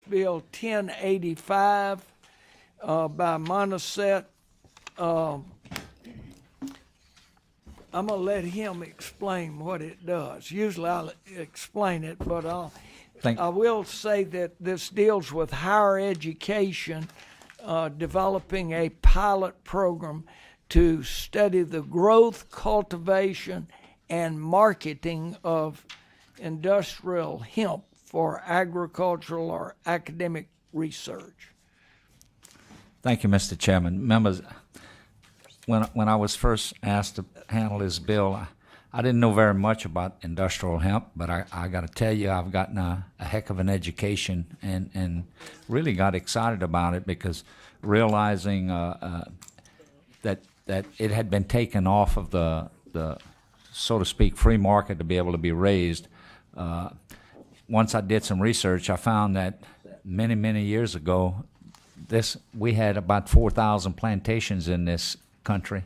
Bill 1085 by Monisset. I'm going to let him explain what it does. Usually I'll explain it, but I will say that this deals with higher education, developing a pilot program to study the growth, cultivation, and marketing of industrial hemp for agricultural or academic research. Thank you, Mr. Chairman. Members, when I was first asked to handle this bill, I didn't know very much about industrial hemp, but I got to tell you, I've gotten a heck of an education and really got excited about it, because realizing that it had been taken off of the so to speak free market to be able to be raised. Once I did some research, I found that many years ago, we had about 4,000 plantations in this country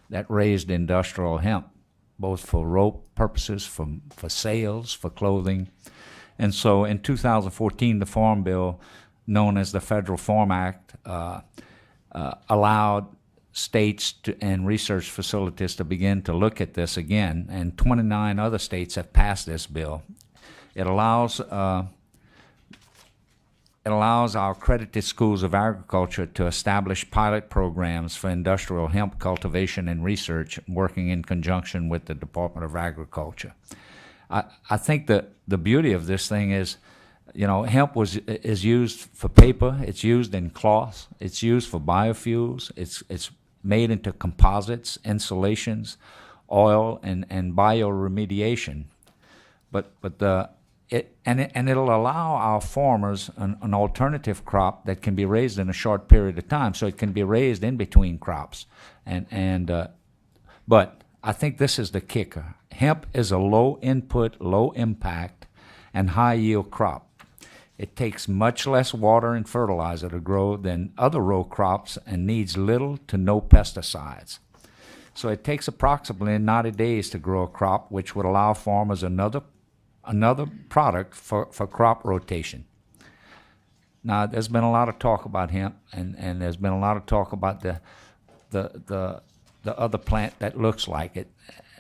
that raised industrial hemp, both for rope purposes, for sales, for clothing. And so in 2014, the Farm Bill, known as the Federal Farm Act, allowed states and research facilities to begin to look at this again, and 29 other states have passed this bill. It allows our accredited schools of agriculture to establish pilot programs for industrial hemp cultivation and research, working in conjunction with the Department of Agriculture. I think that the beauty of this thing is, hemp is used for paper, it's used in cloth, it's used for biofuels, it's made into composites, insulations, oil, and bioremediation. It'll allow our farmers an alternative crop that can be raised in a short period of time, so it can be raised in between crops. But I think this is the kicker. Hemp is a low input, low impact, and high yield crop. It takes much less water and fertilizer to grow than other row crops and needs little to no pesticides. So it takes approximately 90 days to grow a crop, which would allow farmers another product for crop rotation. Now, there's been a lot of talk about hemp, and there's been a lot of talk about the other plant that looks like it,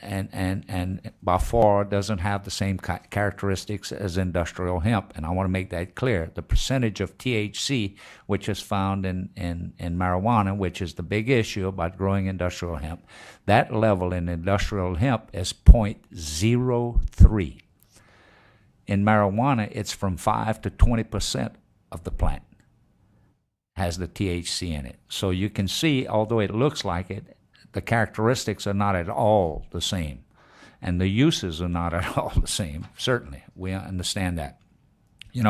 and by far doesn't have the same characteristics as industrial hemp. And I want to make that clear. The percentage of THC, which is found in marijuana, which is the big issue about growing industrial hemp, that level in industrial hemp is 0.03. In marijuana, it's from 5 to 20% of the plant has the THC in it. So you can see, although it looks like it, the characteristics are not at all the same. And the uses are not at all the same, certainly. We understand that. In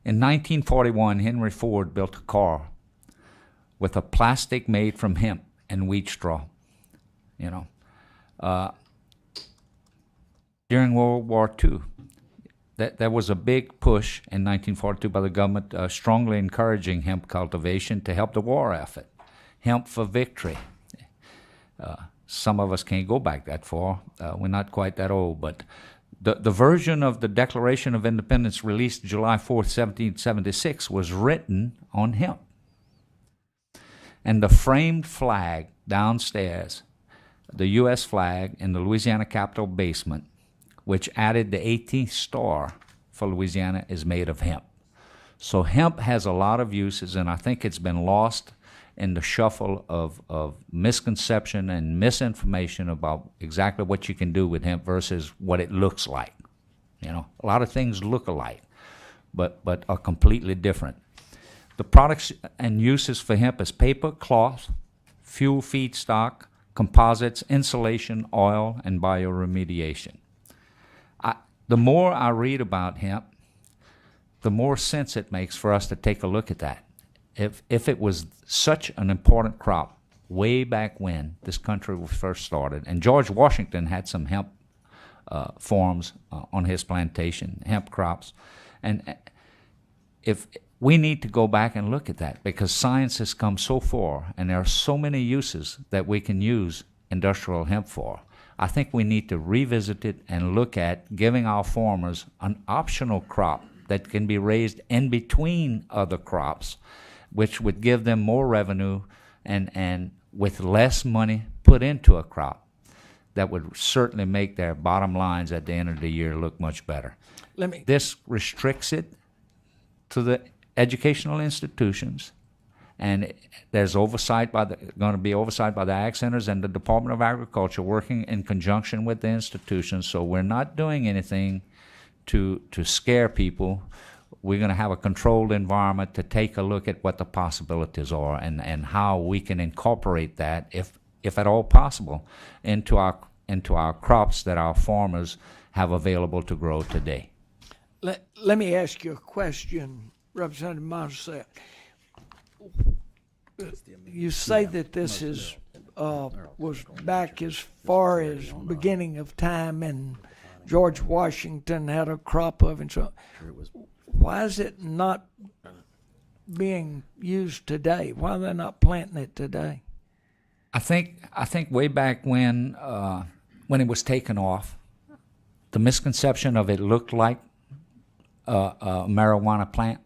1941, Henry Ford built a car with a plastic made from hemp and wheat straw. During World War II, there was a big push in 1942 by the government strongly encouraging hemp cultivation to help the war effort. Hemp for victory. Some of us can't go back that far. We're not quite that old, but the version of the Declaration of Independence released July 4th, 1776 was written on hemp. And the framed flag downstairs, the U.S. flag in the Louisiana Capitol basement, which added the 18th star for Louisiana, is made of hemp. So hemp has a lot of uses, and I think it's been lost in the shuffle of misconception and misinformation about exactly what you can do with hemp versus what it looks like. A lot of things look alike, but are completely different. The products and uses for hemp is paper, cloth, fuel feedstock, composites, insulation, oil, and bioremediation. The more I read about hemp, the more sense it makes for us to take a look at that. If it was such an important crop way back when this country was first started, and George Washington had some hemp farms on his plantation, hemp crops, and if we need to go back and look at that, because science has come so far, and there are so many uses that we can use industrial hemp for. I think we need to revisit it and look at giving our farmers an optional crop that can be raised in between other crops, which would give them more revenue and with less money put into a crop. That would certainly make their bottom lines at the end of the year look much better. This restricts it to the educational institutions, and there's going to be oversight by the Ag Centers and the Department of Agriculture working in conjunction with the institutions. So we're not doing anything to scare people. We're going to have a controlled environment to take a look at what the possibilities are and how we can incorporate that, if at all possible, into our crops that our farmers have available to grow today. Let me ask you a question, Representative Monset. You say that this is was back as far as beginning of time, and George Washington had a crop of it. So why is it not being used today? Why are they not planting it today? I think way back when it was taken off, the misconception of it looked like a marijuana plant.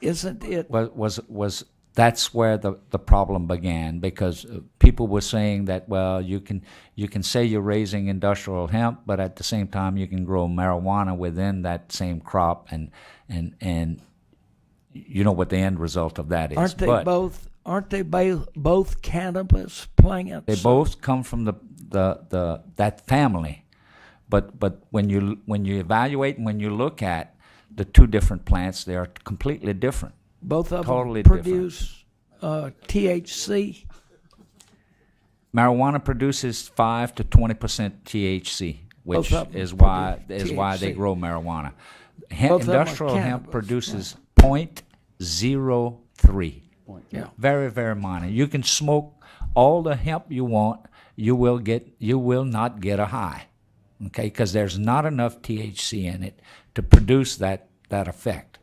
Isn't it? Was that's where the problem began, because people were saying that, well, you can say you're raising industrial hemp, but at the same time you can grow marijuana within that same crop, and you know what the end result of that is. Aren't they both cannabis plants? They both come from that family, but when you evaluate and when you look at the two different plants, they are completely different. Both of totally them produce THC. Marijuana produces 5 to 20% THC, which is why they grow marijuana. Industrial hemp produces 0.03. Yeah. Very, very minor. You can smoke all the hemp you want. You will not get a high, okay? Because there's not enough THC in it to produce that effect.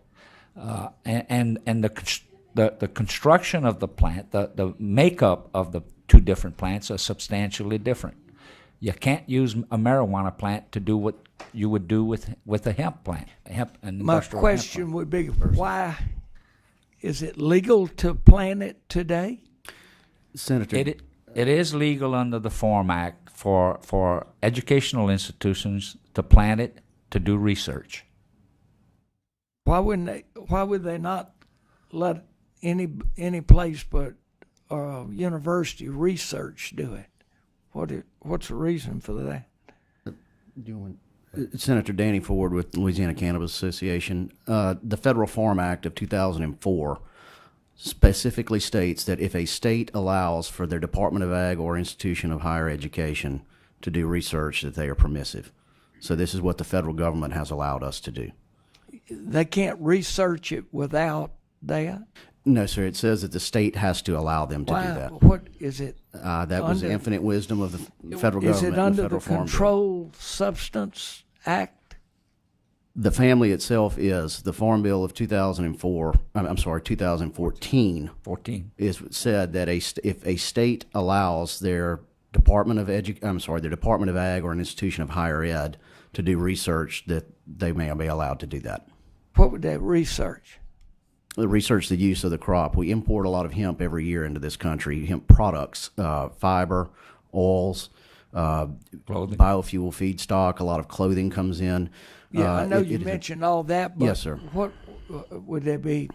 And the construction of the plant, the makeup of the two different plants are substantially different. You can't use a marijuana plant to do what you would do with a hemp plant. My question would be, why is it legal to plant it today? Senator, it is legal under the Farm Act for educational institutions to plant it to do research. Why would they not let any place but university research do it? What's the reason for that? Senator Danny Ford with Louisiana Cannabis Association. The Federal Farm Act of 2004 specifically states that if a state allows for their Department of Ag or institution of higher education to do research, that they are permissive. So this is what the federal government has allowed us to do. They can't research it without that? No, sir. It says that the state has to allow them to do that. What is it? That was the infinite wisdom of the federal government. Is it under the the Controlled Substance Act? The family itself is the Farm Bill of 2004. I'm sorry, 2014. 14 is said that if a state allows their Department of their Department of Ag or an institution of higher ed to do research, that they may be allowed to do that. What would they research? Research the use of the crop. We import a lot of hemp every year into this country. Hemp products, fiber, oils, biofuel feedstock. A lot of clothing comes in. Yeah, I know you mentioned all that, but yes, sir. What would they be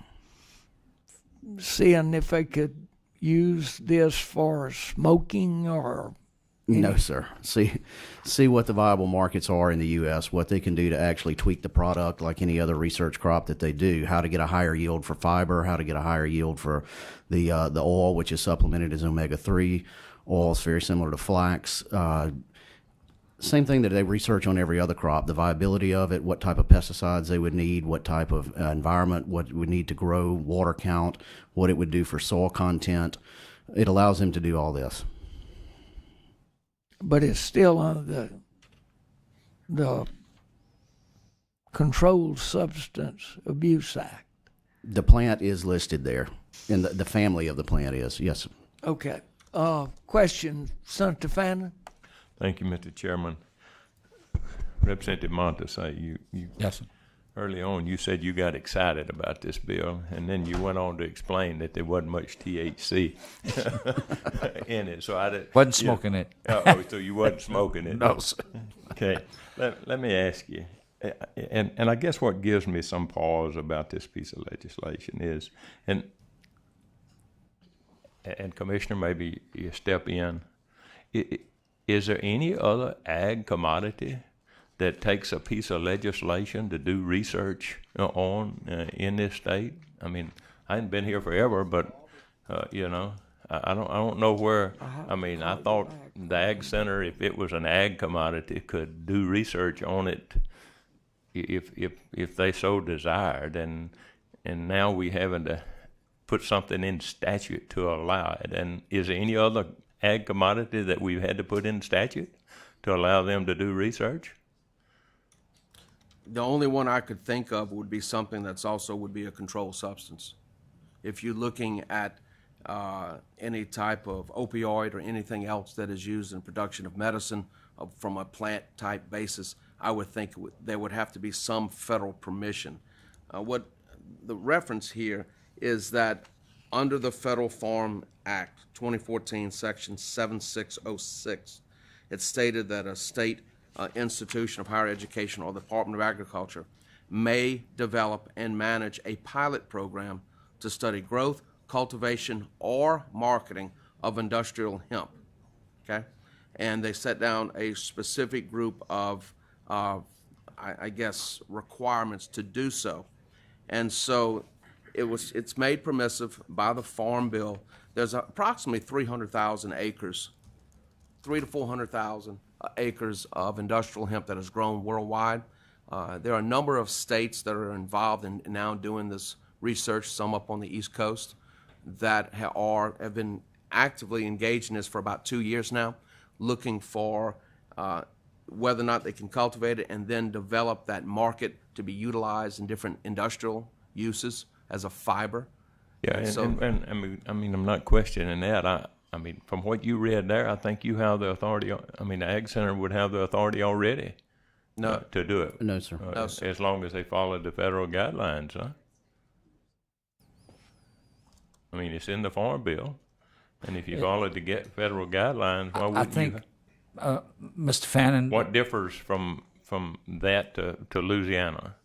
seeing if they could use this for smoking or? No, sir. See what the viable markets are in the U.S., what they can do to actually tweak the product like any other research crop that they do, how to get a higher yield for fiber, how to get a higher yield for the oil, which is supplemented as omega-3 oil. It's very similar to flax. Same thing that they research on every other crop, the viability of it, what type of pesticides they would need, what type of environment, what it would need to grow, water count, what it would do for soil content. It allows them to do all this. But it's still under the Controlled Substance Abuse Act. The plant is listed there, and the family of the plant is, yes. Okay. Question, Senator Fannin? Thank you, Mr. Chairman. Representative Montes, you Yes, sir. early on you said you got excited about this bill, and then you went on to explain that there wasn't much THC in it. So I didn't. Wasn't smoking it. Oh, so you wasn't smoking it? No, sir. Okay. Let me ask you, and I guess what gives me some pause about this piece of legislation is, and Commissioner, maybe you step in. Is there any other ag commodity that takes a piece of legislation to do research on in this state? I mean, I haven't been here forever, but you know, I don't know where. I mean, I thought the Ag Center, if it was an ag commodity, could do research on it if they so desired, and now we having to put something in statute to allow it. And is there any other ag commodity that we've had to put in statute to allow them to do research? The only one I could think of would be something that's also would be a controlled substance. If you're looking at any type of opioid or anything else that is used in production of medicine from a plant type basis, I would think there would have to be some federal permission. What the reference here is that under the Federal Farm Act 2014, Section 7606, it stated that a state institution of higher education or the Department of Agriculture may develop and manage a pilot program to study growth, cultivation, or marketing of industrial hemp. Okay? And they set down a specific group of, I guess, requirements to do so. And so it's made permissive by the Farm Bill. There's approximately 300,000 acres, 300,000 to 400,000 acres of industrial hemp that is grown worldwide. There are a number of states that are involved in now doing this research, some up on the East Coast, that have been actively engaged in this for about 2 years now, looking for whether or not they can cultivate it and then develop that market to be utilized in different industrial uses as a fiber. Yeah, and I mean, I'm not questioning that. I mean, from what you read there, I think you have the authority. I mean, the Ag Center would have the authority already to do it. No, sir. No, sir. As long as they follow the federal guidelines, huh? I mean, it's in the Farm Bill, and if you follow the federal guidelines, why wouldn't I think, Mr. Fannin. What differs from that to Louisiana?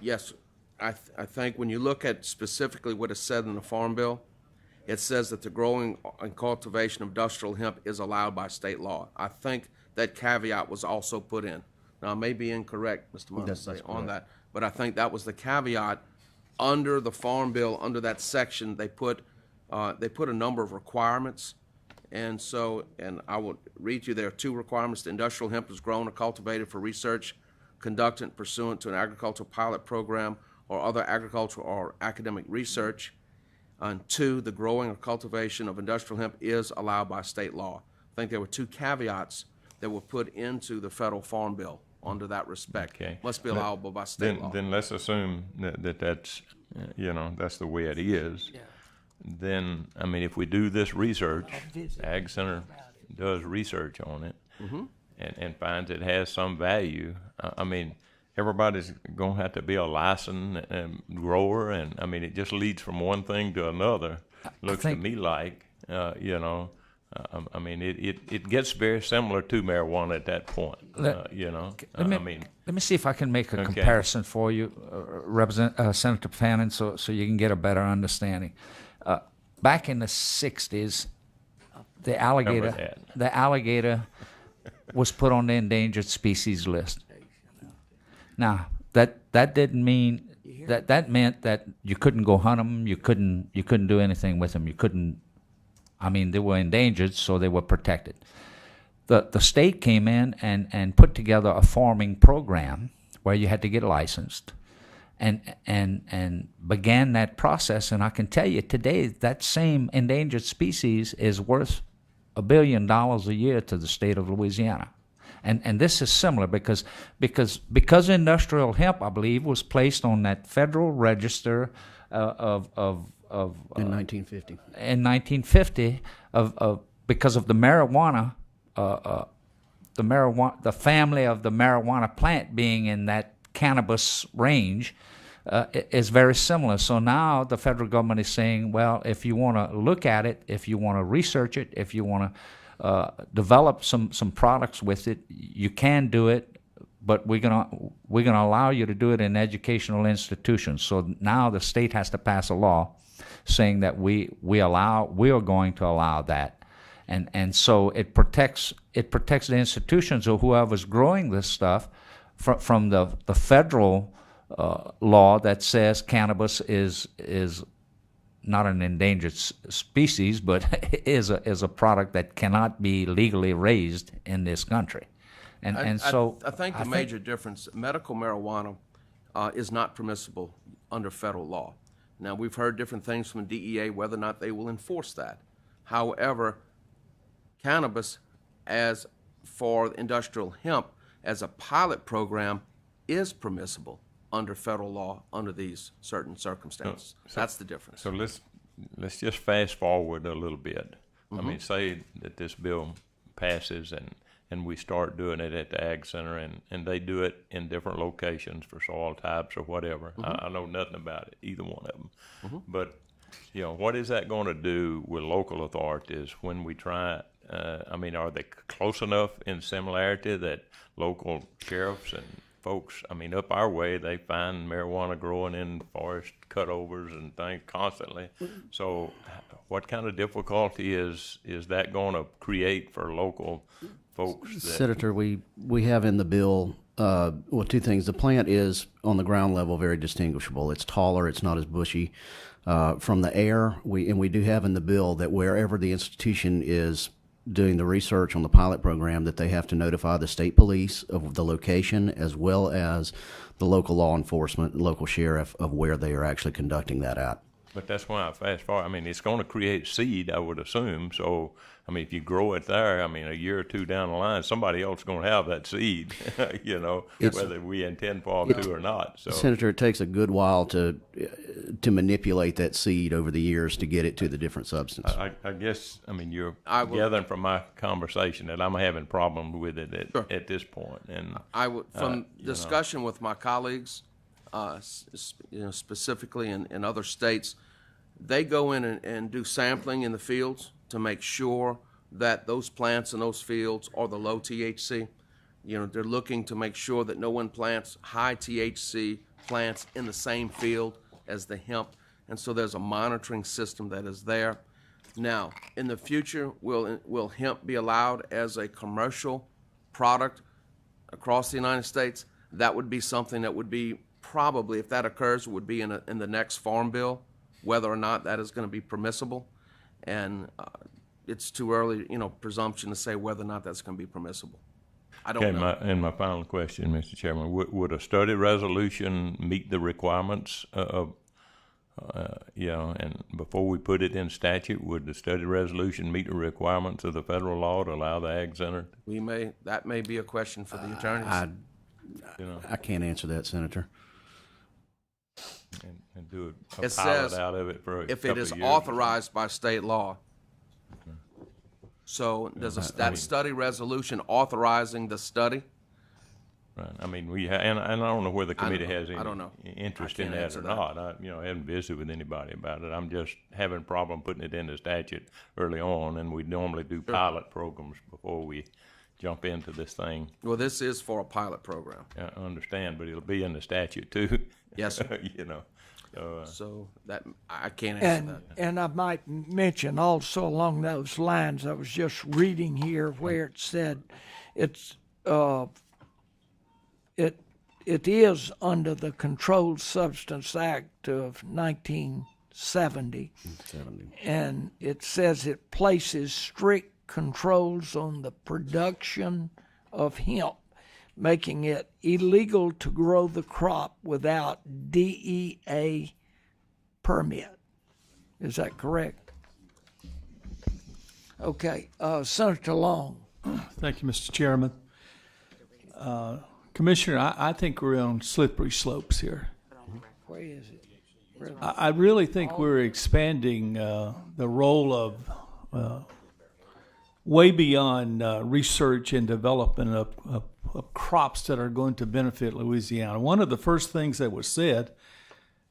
Yes, I think when you look at specifically what is said in the Farm Bill, it says that the growing and cultivation of industrial hemp is allowed by state law. I think that caveat was also put in. Now, I may be incorrect, Mr. Montes, on that, but I think that was the caveat under the Farm Bill. Under that section, they put a number of requirements, and I will read you. There are 2 requirements: the industrial hemp is grown or cultivated for research, conducted pursuant to an agricultural pilot program or other agricultural or academic research. And 2, the growing or cultivation of industrial hemp is allowed by state law. I think there were 2 caveats that were put into the federal Farm Bill under that respect. Okay. Must be allowable by state law. Then let's assume that's that's the way it is. Yeah. Then, I mean, if we do this research, Ag Center does research on it, and finds it has some value. I mean, everybody's going to have to be a licensed grower, and I mean, it just leads from one thing to another. Looks to me like, I mean, it gets very similar to marijuana at that point. Let me see if I can make a comparison for you, Senator Fannin, so you can get a better understanding. Back in the 60s, the alligator was put on the endangered species list. Now, that didn't mean that meant that you couldn't go hunt them, you couldn't do anything with them, you couldn't. I mean, they were endangered, so they were protected. The state came in and put together a farming program where you had to get licensed, and began that process. And I can tell you today that same endangered species is worth $1 billion a year to the state of Louisiana. And this is similar because industrial hemp, I believe, was placed on that federal register in 1950. In 1950, because of the marijuana the family of the marijuana plant being in that cannabis range is very similar. So now the federal government is saying, well, if you want to look at it, if you want to research it, if you want to develop some products with it, you can do it, but we're gonna allow you to do it in educational institutions. So now the state has to pass a law saying that we are going to allow that. And so it protects the institutions or whoever's growing this stuff from the federal law that says cannabis is not an endangered species, but is a product that cannot be legally raised in this country. I think the major difference, medical marijuana is not permissible under federal law. Now, we've heard different things from the DEA whether or not they will enforce that. However, cannabis, as for industrial hemp, as a pilot program, is permissible under federal law under these certain circumstances. That's the difference. So let's just fast forward a little bit. I mean, say that this bill passes and we start doing it at the Ag Center and they do it in different locations for soil types or whatever. I know nothing about it, either one of them. But, you know, what is that going to do with local authorities when we try it? I mean, are they close enough in similarity that local sheriffs and folks, I mean, up our way, they find marijuana growing in forest cutovers and things constantly. So what kind of difficulty is that going to create for local folks? Senator, we have in the bill, well, two things. The plant is, on the ground level, very distinguishable. It's taller. It's not as bushy. From the air, we do have in the bill that wherever the institution is doing the research on the pilot program, that they have to notify the state police of the location as well as the local law enforcement, local sheriff, of where they are actually conducting that at. But that's why I fast forward. I mean, it's going to create seed, I would assume. So, I mean, if you grow it there, I mean, a year or two down the line, somebody else is going to have that seed, you know, whether we intend for them to or not. So, Senator, it takes a good while to manipulate that seed over the years to get it to the different substance. I guess, I mean, you're gathering from my conversation that I'm having problems with it at this point. And I would, from discussion with my colleagues, specifically in other states, they go in and do sampling in the fields to make sure that those plants in those fields are the low THC. You know, they're looking to make sure that no one plants high THC plants in the same field as the hemp. And so there's a monitoring system that is there. Now, in the future, will hemp be allowed as a commercial product across the United States? That would be something that would be probably, if that occurs, would be in the next farm bill, whether or not that is going to be permissible. And it's too early, presumption to say whether or not that's going to be permissible. I don't know. And my final question, Mr. Chairman, would a study resolution meet the requirements of, and before we put it in statute, would the study resolution meet the requirements of the federal law to allow the Ag Center? That may be a question for the attorneys. I can't answer that, Senator. And do a pilot out of it for a if it is years. Authorized by state law. So does that study resolution authorizing the study? Right. I mean, and I don't know whether the committee has any interest in that or that. not. I haven't visited with anybody about it. I'm just having a problem putting it in the statute early on, and we normally do pilot programs before we jump into this thing. Well, this is for a pilot program. I understand, but it'll be in the statute too. Yes, sir. So that I can't answer that. And I might mention also along those lines, I was just reading here where it said it is under the Controlled Substance Act of 1970, and it says it places strict controls on the production of hemp, making it illegal to grow the crop without DEA permit. Is that correct? Okay, Senator Long. Thank you, Mr. Chairman. Commissioner, I think we're on slippery slopes here. Where is it? I really think we're expanding the role of way beyond research and development of crops that are going to benefit Louisiana. One of the first things that was said,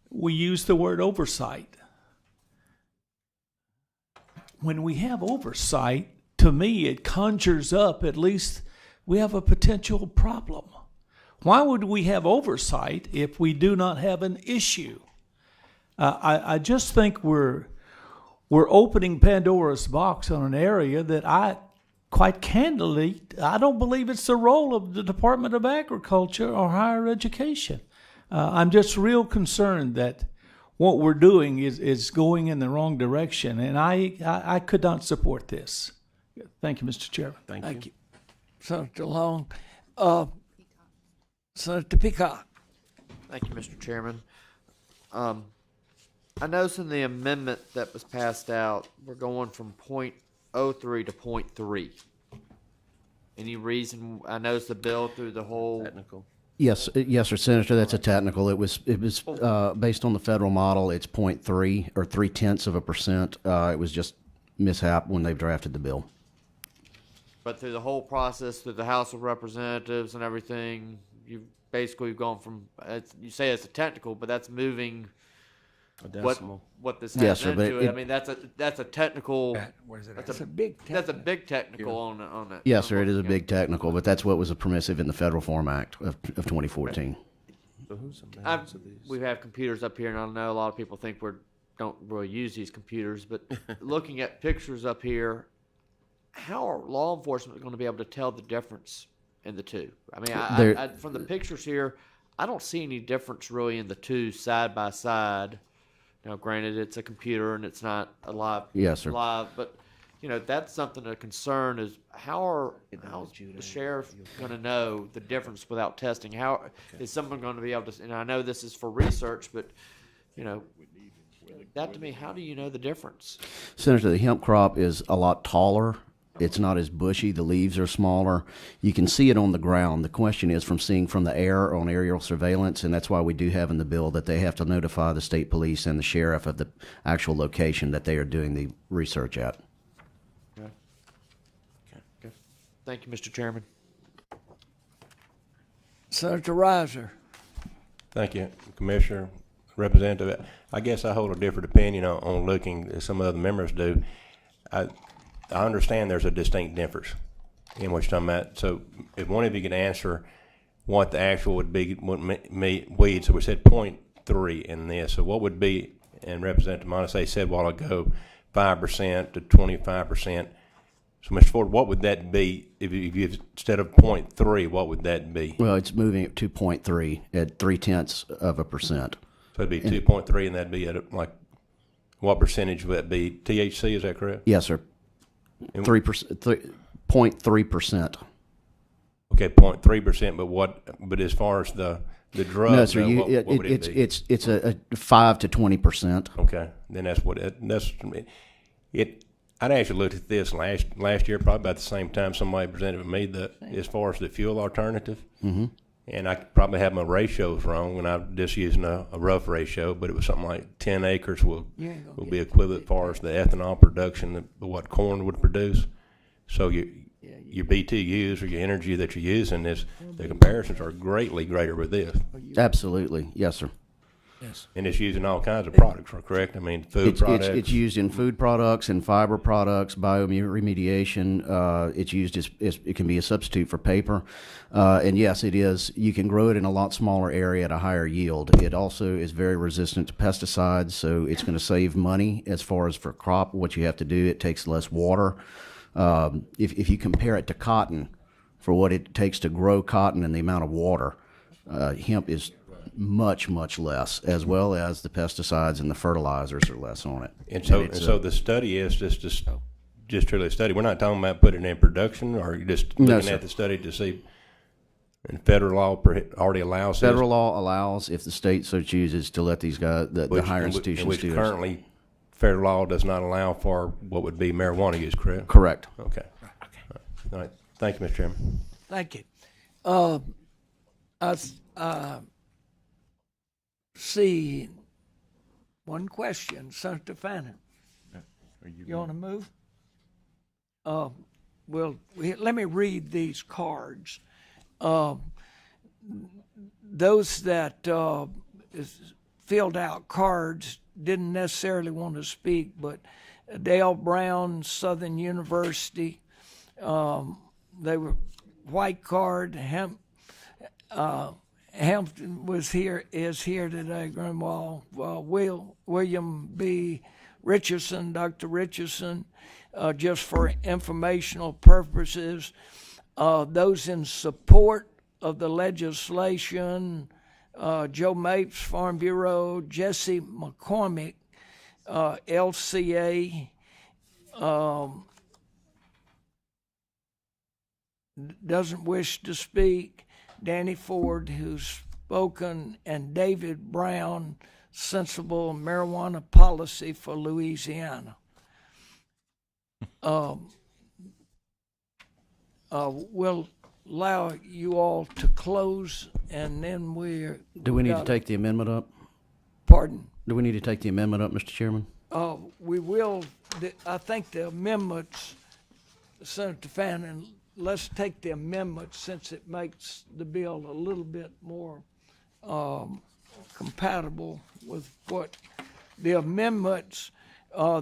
we used the word oversight. When we have oversight, to me, it conjures up at least we have a potential problem. Why would we have oversight if we do not have an issue? I just think we're opening Pandora's box on an area that quite candidly, I don't believe it's the role of the Department of Agriculture or higher education. I'm just real concerned that what we're doing is going in the wrong direction, and I could not support this. Thank you, Mr. Chairman. Thank you. Senator Long. Senator Peacock. Thank you, Mr. Chairman. I noticed in the amendment that was passed out, we're going from .03 to .3. Any reason? I noticed the bill through the whole Technical. Yes, sir, Senator. That's a technical. It was based on the federal model. It's 0.3 or 0.3%. It was just mishap when they drafted the bill. But through the whole process, through the House of Representatives and everything, you've basically gone from, you say it's a technical, but that's moving A decimal. what this Yes, has sir, but into it. I mean, that's a technical. That's a big That's a big technical on that. Yes, sir. It is a big technical, but that's what was permissive in the Federal Farm Act of 2014. So who's amendments of these? We have computers up here, and I know a lot of people think don't really use these computers, but looking at pictures up here, how are law enforcement going to be able to tell the difference in the two? I mean, from the pictures here, I don't see any difference really in the two side by side. Now, granted, it's a computer and it's not a live. Yes, sir. Live, but that's something of concern is how's the sheriff going to know the difference without testing? How is someone going to be able to? And I know this is for research, but that to me, how do you know the difference? Senator, the hemp crop is a lot taller. It's not as bushy. The leaves are smaller. You can see it on the ground. The question is from seeing from the air on aerial surveillance, and that's why we do have in the bill that they have to notify the state police and the sheriff of the actual location that they are doing the research at. Okay. Thank you, Mr. Chairman. Senator Reiser. Thank you, Commissioner, Representative. I guess I hold a different opinion on looking as some other members do. I understand there's a distinct difference in what you're talking about. So if one of you could answer what the actual would be, weeds, so we said 0.3 in this. So what would be, and Representative Montese said a while ago, 5% to 25%. So Mr. Ford, what would that be if you instead of 0.3, what would that be? Well, it's moving at 2.3 at 0.3%. So it'd be 2.3, and that'd be at what percentage would that be? THC, is that correct? Yes, sir. 3%, 0.3%. Okay, 0.3%. But what? But as far as the drug, No, sir. what would it be? It's a 5 to 20%. Okay, then that's what that's it. I'd actually looked at this last year, probably about the same time somebody presented with me as far as the fuel alternative, and I probably have my ratios wrong, and I'm just using a rough ratio, but it was something like 10 acres will be equivalent as far as the ethanol production of what corn would produce. So your BTUs or your energy that you're using the comparisons are greatly greater with this. Absolutely. Yes, sir. Yes. And it's used in all kinds of products, correct? I mean, food products. It's used in food products and fiber products, bioremediation. It's used it can be a substitute for paper. And yes, it is. You can grow it in a lot smaller area at a higher yield. It also is very resistant to pesticides, so it's going to save money as far as for crop. What you have to do, it takes less water. If you compare it to cotton, for what it takes to grow cotton and the amount of water, hemp is much less, as well as the pesticides and the fertilizers are less on it. And so the study is just truly a study. We're not talking about putting it in production, or just looking at the study to see. And federal law already allows this. Federal law allows, if the state so chooses, to let these guys, the higher institutions which do this. currently federal law does not allow for what would be marijuana use, correct? Correct. Okay. All right. Thank you, Mr. Chairman. Thank you. I see one question, Senator Fannin. You want to move? let me read these cards. Those that filled out cards didn't necessarily want to speak, but Dale Brown, Southern University, they were white card. Hemp is here today. Grandma William B. Richardson, Dr. Richardson, just for informational purposes. Those in support of the legislation, Joe Mapes, Farm Bureau, Jesse McCormick, LCA, doesn't wish to speak, Danny Ford, who's spoken, and David Brown, Sensible Marijuana Policy for Louisiana. We'll allow you all to close, and then Do we need to take the amendment up? Pardon? Do we need to take the amendment up, Mr. Chairman? We will. I think the amendments, Senator Fannin, let's take the amendment since it makes the bill a little bit more compatible with what the amendments.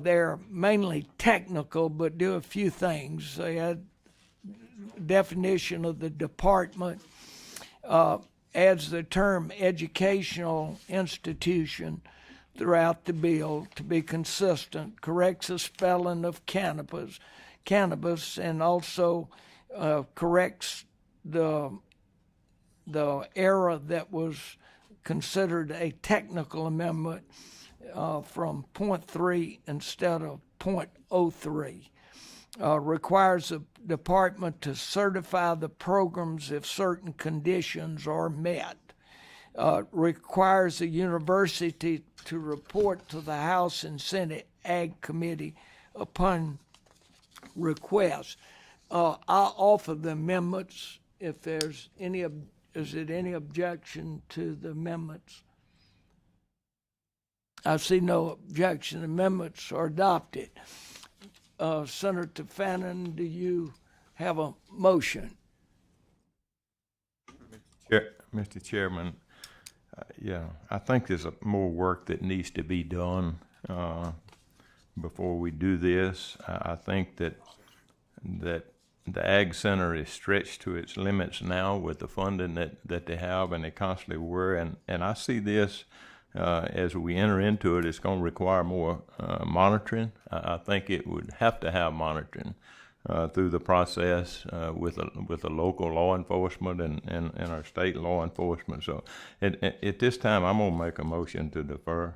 They're mainly technical, but do a few things. They add definition of the department, adds the term educational institution throughout the bill to be consistent, corrects the spelling of cannabis, and also corrects the error that was considered a technical amendment from 0.3 instead of 0.03. Requires the department to certify the programs if certain conditions are met. Requires the university to report to the House and Senate Ag Committee upon request. I'll offer the amendments if there's any. Is it any objection to the amendments? I see no objection. Amendments are adopted. Senator Fannin, do you have a motion? Mr. Chairman, I think there's more work that needs to be done before we do this. I think that the Ag Center is stretched to its limits now with the funding that they have, and they constantly were. And I see this as we enter into it, it's going to require more monitoring. I think it would have to have monitoring through the process with the local law enforcement and our state law enforcement. So at this time, I'm going to make a motion to defer.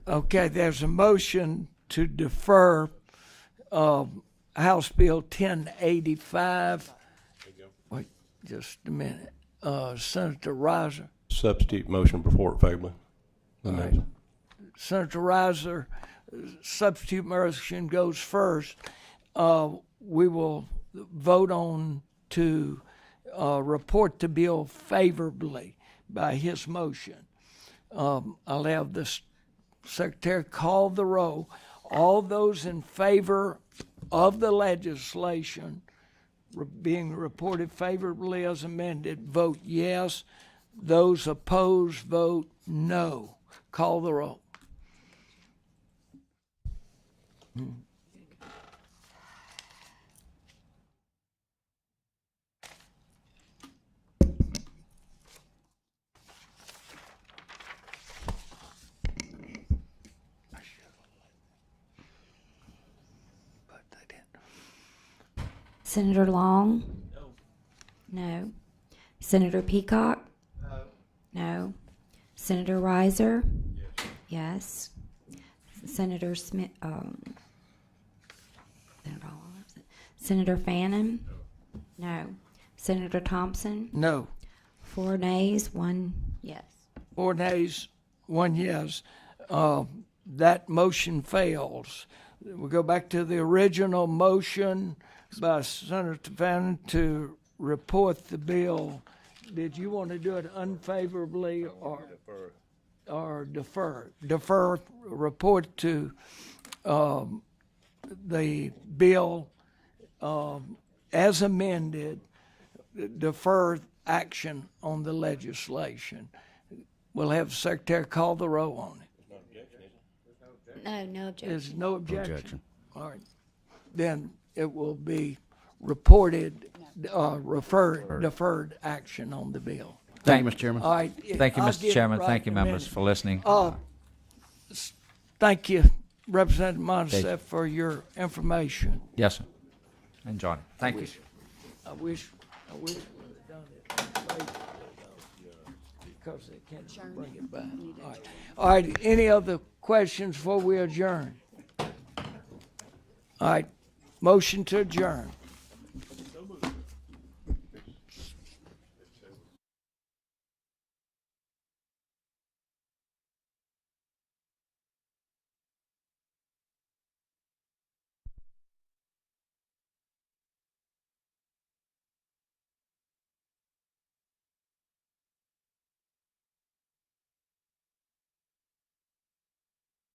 Okay, there's a motion to defer House Bill 1085. Wait just a minute. Senator Reiser. Substitute motion before it favorably. Right. Senator Reiser, substitute motion goes first. We will vote on to report the bill favorably by his motion. I'll have the secretary call the roll. All those in favor of the legislation being reported favorably as amended, vote yes. Those opposed, vote no. Call the roll. Senator Long? No. Senator Peacock? No. Senator Reiser? Yes. Senator Smith? Senator Fannin? No. Senator Thompson? No. 4 nays, 1 yes. 4 nays, 1 yes. That motion fails. We'll go back to the original motion by Senator Fannin to report the bill. Did you want to do it unfavorably or defer? Defer report to the bill as amended, defer action on the legislation. We'll have the secretary call the roll on it. No objection. There's no objection. Objection. All right. Then it will be reported, deferred action on the bill. Thank you, Mr. Chairman. All right. Thank you, I'll Mr. give it Chairman. right Thank you, in a members, minute. for listening. Thank you, Representative Montesef, for your information. Yes, sir. And Johnny, thank you. I wish we would have done it later, because they can't bring it back. All right. All right, any other questions before we adjourn? All right, motion to adjourn.